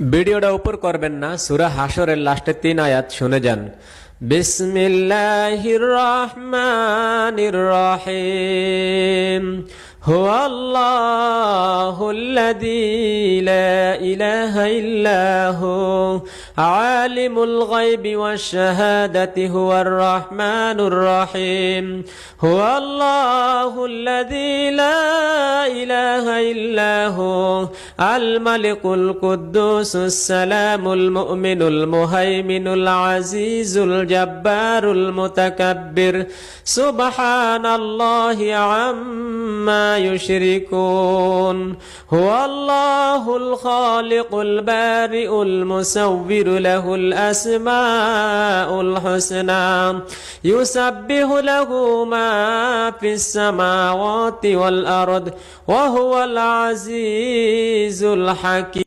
ভিডিওটা উপর করবেন না, সূরা হাশরের লাস্টে 3 আয়াত শুনে যান। বিসমিল্লাহির রহমানির রহিম। হুয়াল্লাহুল্লাযী লা ইলাহা ইল্লাহু আলিমুল গায়বি ওয়াশ শাহাদাতি হুয়ার রহমানুর রহিম। হুয়াল্লাহুল্লাযী লা ইলাহা ইল্লাহু আল মালিকুল কুদ্দুসুস সালামুল মুমিনুল মুহাইমিনুল আজিজুল জাব্বারুল মুতাকাব্বির সুবহানাল্লাহি আম্মা يشركون هو الله الخالق البارئ المصور له الأسماء الحسنى يسبح له ما في السماوات والأرض وهو العزيز الحكيم